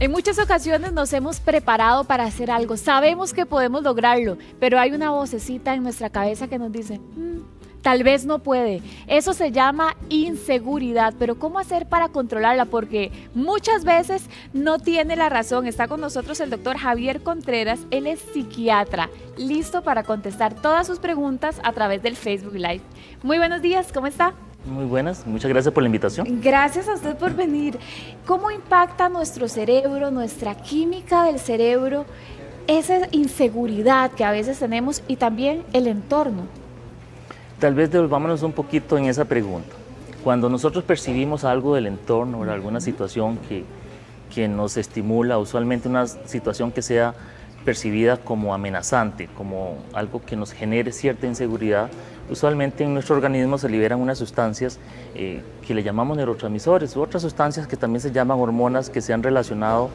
En muchas ocasiones nos hemos preparado para hacer algo, sabemos que podemos lograrlo, pero hay una vocecita en nuestra cabeza que nos dice, tal vez no puede. Eso se llama inseguridad, pero ¿cómo hacer para controlarla? Porque muchas veces no tiene la razón. Está con nosotros el doctor Javier Contreras, él es psiquiatra, listo para contestar todas sus preguntas a través del Facebook Live. Muy buenos días, ¿cómo está? Muy buenas, muchas gracias por la invitación. Gracias a usted por venir. ¿Cómo impacta nuestro cerebro, nuestra química del cerebro, esa inseguridad que a veces tenemos y también el entorno? Tal vez devolvámonos un poquito en esa pregunta. Cuando nosotros percibimos algo del entorno, o alguna situación que nos estimula, usualmente una situación que sea percibida como amenazante, como algo que nos genere cierta inseguridad, usualmente en nuestro organismo se liberan unas sustancias que le llamamos neurotransmisores u otras sustancias que también se llaman hormonas que se han relacionado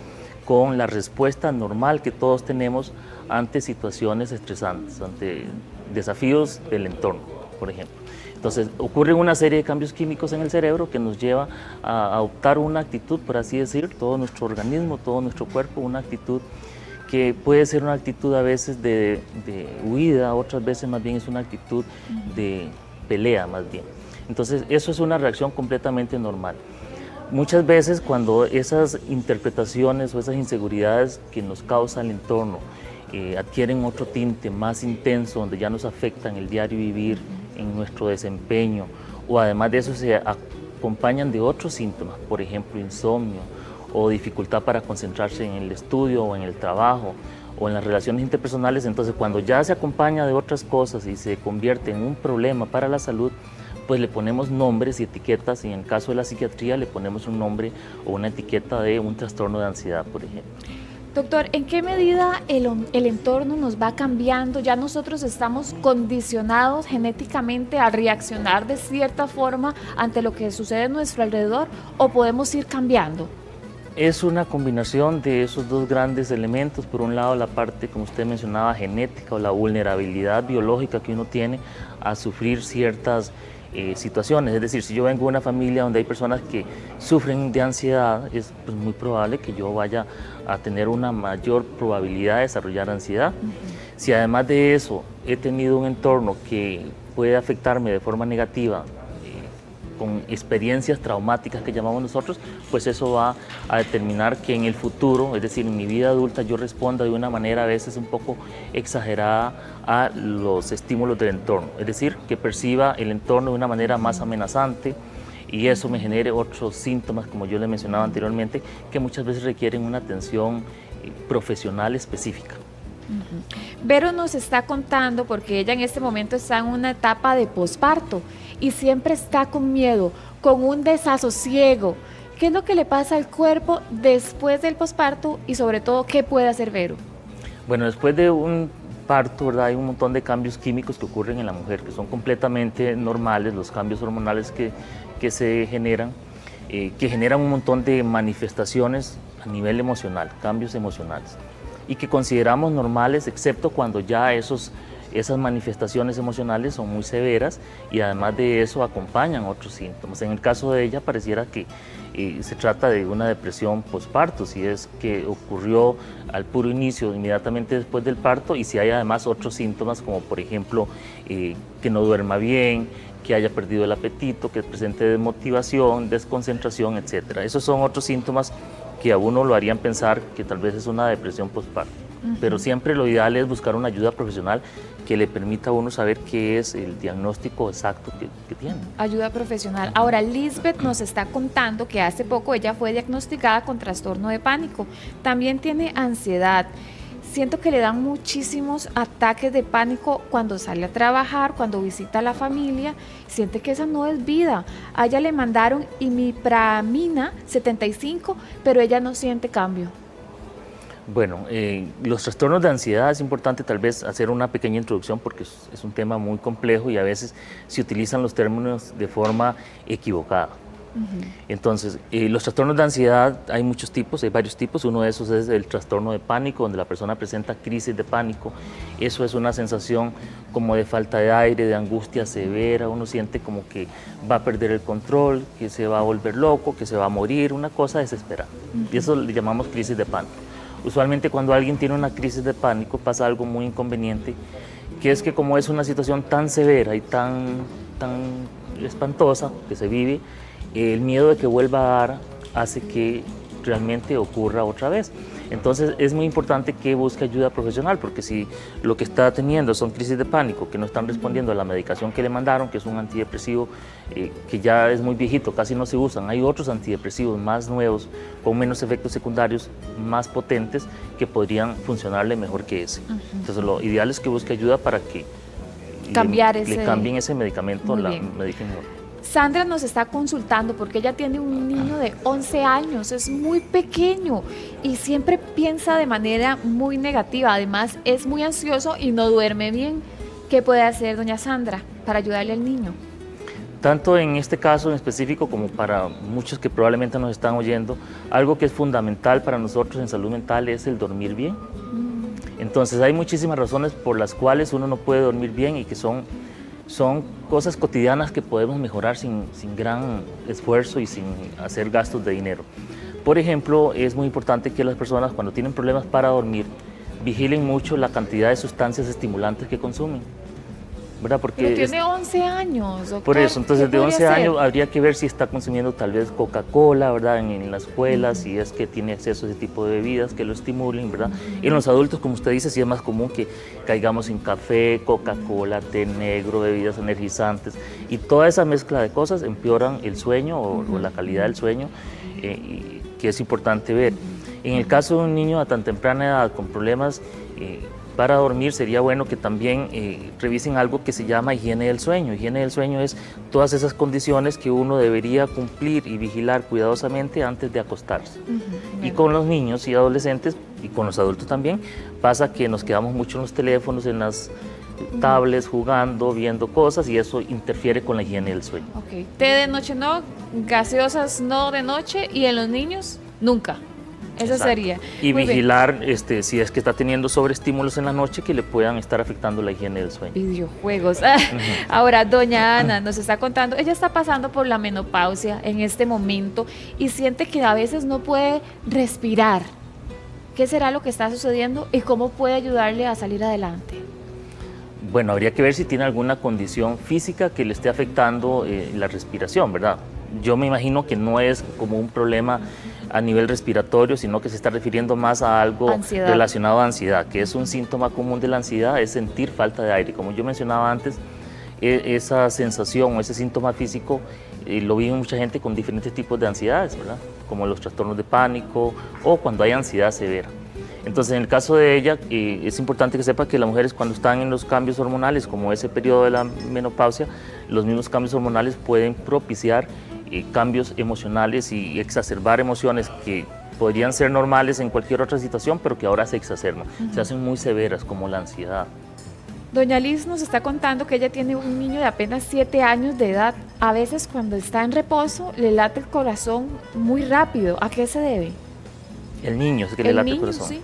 con la respuesta normal que todos tenemos ante situaciones estresantes, ante desafíos del entorno, por ejemplo. Entonces ocurre una serie de cambios químicos en el cerebro que nos lleva a adoptar una actitud, por así decir, todo nuestro organismo, todo nuestro cuerpo, una actitud que puede ser una actitud a veces de huida, otras veces más bien es una actitud de pelea más bien. Entonces eso es una reacción completamente normal. Muchas veces cuando esas interpretaciones o esas inseguridades que nos causa el entorno adquieren otro tinte más intenso, donde ya nos afectan el diario vivir, en nuestro desempeño, o además de eso se acompañan de otros síntomas, por ejemplo insomnio, o dificultad para concentrarse en el estudio o en el trabajo o en las relaciones interpersonales. Entonces cuando ya se acompaña de otras cosas y se convierte en un problema para la salud, pues le ponemos nombres y etiquetas, y en el caso de la psiquiatría le ponemos un nombre o una etiqueta de un trastorno de ansiedad, por ejemplo. Doctor, ¿en qué medida el entorno nos va cambiando? ¿Ya nosotros estamos condicionados genéticamente a reaccionar de cierta forma ante lo que sucede a nuestro alrededor, o podemos ir cambiando? Es una combinación de esos dos grandes elementos. Por un lado, la parte, como usted mencionaba, genética o la vulnerabilidad biológica que uno tiene a sufrir ciertas situaciones. Es decir, si yo vengo de una familia donde hay personas que sufren de ansiedad, es pues, muy probable que yo vaya a tener una mayor probabilidad de desarrollar ansiedad. Si además de eso he tenido un entorno que puede afectarme de forma negativa, con experiencias traumáticas que llamamos nosotros, pues eso va a determinar que en el futuro, es decir, en mi vida adulta, yo responda de una manera a veces un poco exagerada a los estímulos del entorno, es decir, que perciba el entorno de una manera más amenazante, y eso me genere otros síntomas, como yo le mencionaba anteriormente, que muchas veces requieren una atención profesional específica. Vero nos está contando, porque ella en este momento está en una etapa de posparto y siempre está con miedo, con un desasosiego. ¿Qué es lo que le pasa al cuerpo después del posparto y sobre todo qué puede hacer Vero? Bueno, después de un parto, ¿verdad? Hay un montón de cambios químicos que ocurren en la mujer que son completamente normales, los cambios hormonales que se generan, que generan un montón de manifestaciones a nivel emocional, cambios emocionales, y que consideramos normales, excepto cuando ya esas manifestaciones emocionales son muy severas y además de eso acompañan otros síntomas. En el caso de ella pareciera que se trata de una depresión postparto, si es que ocurrió al puro inicio, inmediatamente después del parto, y si hay además otros síntomas como por ejemplo que no duerma bien, que haya perdido el apetito, que presente desmotivación, desconcentración, etc. Esos son otros síntomas que a uno lo harían pensar que tal vez es una depresión postparto. Pero siempre lo ideal es buscar una ayuda profesional que le permita a uno saber qué es el diagnóstico exacto que tiene. Ayuda profesional. Ahora, Lisbeth nos está contando que hace poco ella fue diagnosticada con trastorno de pánico. También tiene ansiedad. Siento que le dan muchísimos ataques de pánico cuando sale a trabajar, cuando visita a la familia. Siente que esa no es vida. A ella le mandaron imipramina 75, pero ella no siente cambio. Bueno, los trastornos de ansiedad es importante tal vez hacer una pequeña introducción porque es un tema muy complejo y a veces se utilizan los términos de forma equivocada. Entonces, los trastornos de ansiedad hay muchos tipos, hay varios tipos. Uno de esos es el trastorno de pánico, donde la persona presenta crisis de pánico. Eso es una sensación como de falta de aire, de angustia severa. Uno siente como que va a perder el control, que se va a volver loco, que se va a morir, una cosa desesperante. Y eso le llamamos crisis de pánico. Usualmente cuando alguien tiene una crisis de pánico pasa algo muy inconveniente, que es que como es una situación tan severa y tan espantosa que se vive, el miedo de que vuelva a dar hace que realmente ocurra otra vez. Entonces es muy importante que busque ayuda profesional, porque si lo que está teniendo son crisis de pánico, que no están respondiendo a la medicación que le mandaron, que es un antidepresivo que ya es muy viejito, casi no se usan, hay otros antidepresivos más nuevos, con menos efectos secundarios, más potentes, que podrían funcionarle mejor que ese. Entonces lo ideal es que busque ayuda para que le cambien ese medicamento, la medicina. Sandra nos está consultando porque ella tiene un niño de 11 años, es muy pequeño y siempre piensa de manera muy negativa. Además, es muy ansioso y no duerme bien. ¿Qué puede hacer doña Sandra para ayudarle al niño? Tanto en este caso en específico como para muchos que probablemente nos están oyendo, algo que es fundamental para nosotros en salud mental es el dormir bien. Entonces, hay muchísimas razones por las cuales uno no puede dormir bien y que son cosas cotidianas que podemos mejorar sin gran esfuerzo y sin hacer gastos de dinero. Por ejemplo, es muy importante que las personas cuando tienen problemas para dormir vigilen mucho la cantidad de sustancias estimulantes que consumen, ¿verdad? Porque pero tiene 11 años, doctor. Por eso, entonces de 11 hacer? años habría que ver si está consumiendo tal vez Coca-Cola, ¿verdad? En la escuela, si es que tiene acceso a ese tipo de bebidas que lo estimulen, ¿verdad? En los adultos, como usted dice, sí es más común que caigamos en café, Coca-Cola, té negro, bebidas energizantes, y toda esa mezcla de cosas empeoran el sueño o la calidad del sueño, que es importante ver. En el caso de un niño a tan temprana edad con problemas para dormir, sería bueno que también revisen algo que se llama higiene del sueño. Higiene del sueño es todas esas condiciones que uno debería cumplir y vigilar cuidadosamente antes de acostarse. Y con los niños y adolescentes, y con los adultos también, pasa que nos quedamos mucho en los teléfonos, en las tablets, jugando, viendo cosas, y eso interfiere con la higiene del sueño. Ok, té de noche no, gaseosas no de noche, y en los niños, nunca. Eso Exacto. sería. Y Muy vigilar si es que está teniendo sobreestímulos en la noche que le puedan estar afectando la higiene del sueño. Videojuegos. Ahora, doña Ana nos está contando, ella está pasando por la menopausia en este momento y siente que a veces no puede respirar. ¿Qué será lo que está sucediendo y cómo puede ayudarle a salir adelante? Bueno, habría que ver si tiene alguna condición física que le esté afectando la respiración, ¿verdad? Yo me imagino que no es como un problema a nivel respiratorio, sino que se está refiriendo más a algo relacionado a ansiedad, que es un síntoma común de la ansiedad, es sentir falta de aire. Como yo mencionaba antes, esa sensación o ese síntoma físico lo vive mucha gente con diferentes tipos de ansiedades, ¿verdad? Como los trastornos de pánico o cuando hay ansiedad severa. Entonces, en el caso de ella, es importante que sepa que las mujeres cuando están en los cambios hormonales, como ese periodo de la menopausia, los mismos cambios hormonales pueden propiciar cambios emocionales y exacerbar emociones que podrían ser normales en cualquier otra situación, pero que ahora se exacerban, se hacen muy severas, como la ansiedad. Doña Liz nos está contando que ella tiene un niño de apenas 7 años de edad. A veces cuando está en reposo le late el corazón muy rápido. ¿A qué se debe? El niño es que le late el corazón. Sí.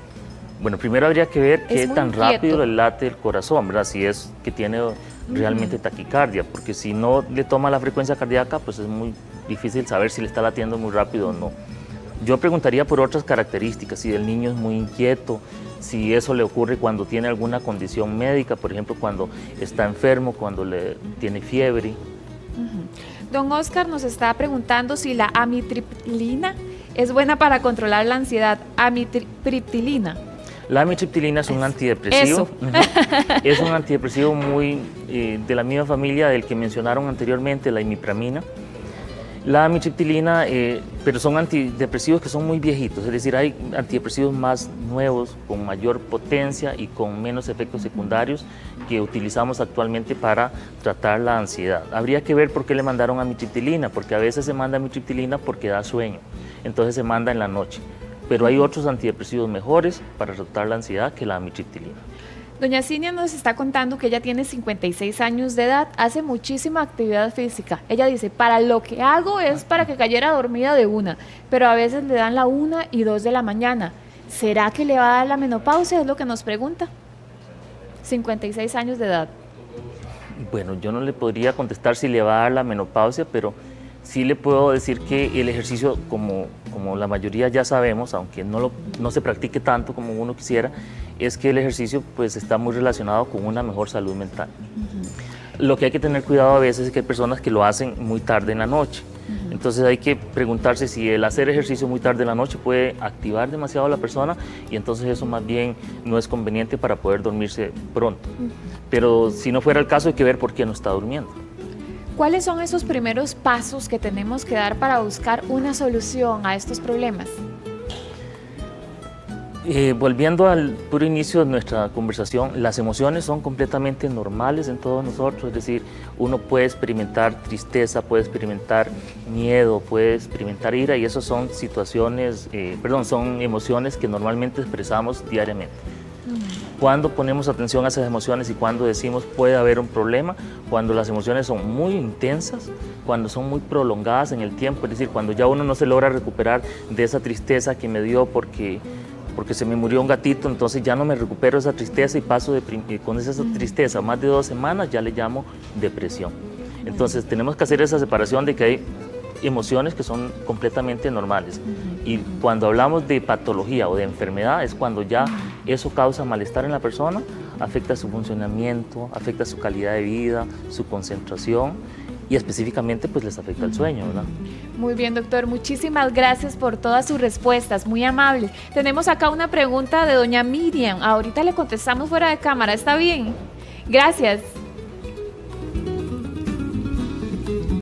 Bueno, primero habría que ver qué tan inquieto. rápido le late el corazón, ¿verdad? Si es que tiene realmente taquicardia, porque si no le toma la frecuencia cardíaca, pues es muy difícil saber si le está latiendo muy rápido o no. Yo preguntaría por otras características, si el niño es muy inquieto, si eso le ocurre cuando tiene alguna condición médica, por ejemplo, cuando está enfermo, cuando le tiene fiebre. Don Oscar nos está preguntando si la amitriptilina es buena para controlar la ansiedad. Amitriptilina. La amitriptilina es un antidepresivo. Es un antidepresivo muy de la misma familia del que mencionaron anteriormente, la imipramina. La amitriptilina, pero son antidepresivos que son muy viejitos, es decir, hay antidepresivos más nuevos, con mayor potencia y con menos efectos secundarios que utilizamos actualmente para tratar la ansiedad. Habría que ver por qué le mandaron amitriptilina, porque a veces se manda amitriptilina porque da sueño, entonces se manda en la noche. Pero hay otros antidepresivos mejores para tratar la ansiedad que la amitriptilina. Doña Cinia nos está contando que ella tiene 56 años de edad, hace muchísima actividad física. Ella dice, para lo que hago es para que cayera dormida de una, pero a veces le dan la 1 y 2 de la mañana. ¿Será que le va a dar la menopausia? Es lo que nos pregunta. 56 años de edad. Bueno, yo no le podría contestar si le va a dar la menopausia, pero sí le puedo decir que el ejercicio, como la mayoría ya sabemos, aunque no se practique tanto como uno quisiera, es que el ejercicio pues está muy relacionado con una mejor salud mental. Lo que hay que tener cuidado a veces es que hay personas que lo hacen muy tarde en la noche. Entonces hay que preguntarse si el hacer ejercicio muy tarde en la noche puede activar demasiado a la persona y entonces eso más bien no es conveniente para poder dormirse pronto. Pero si no fuera el caso hay que ver por qué no está durmiendo. ¿Cuáles son esos primeros pasos que tenemos que dar para buscar una solución a estos problemas? Volviendo al puro inicio de nuestra conversación, las emociones son completamente normales en todos nosotros, es decir, uno puede experimentar tristeza, puede experimentar miedo, puede experimentar ira y eso son son emociones que normalmente expresamos diariamente. Cuando ponemos atención a esas emociones y cuando decimos puede haber un problema, cuando las emociones son muy intensas, cuando son muy prolongadas en el tiempo, es decir, cuando ya uno no se logra recuperar de esa tristeza que me dio porque se me murió un gatito, entonces ya no me recupero esa tristeza y paso con esa tristeza más de 2 semanas, ya le llamo depresión. Entonces tenemos que hacer esa separación de que hay emociones que son completamente normales y cuando hablamos de patología o de enfermedad es cuando ya eso causa malestar en la persona, afecta su funcionamiento, afecta su calidad de vida, su concentración y específicamente pues les afecta el sueño, ¿verdad? Muy bien, doctor. Muchísimas gracias por todas sus respuestas, muy amables. Tenemos acá una pregunta de doña Miriam. Ahorita le contestamos fuera de cámara, ¿está bien? Gracias.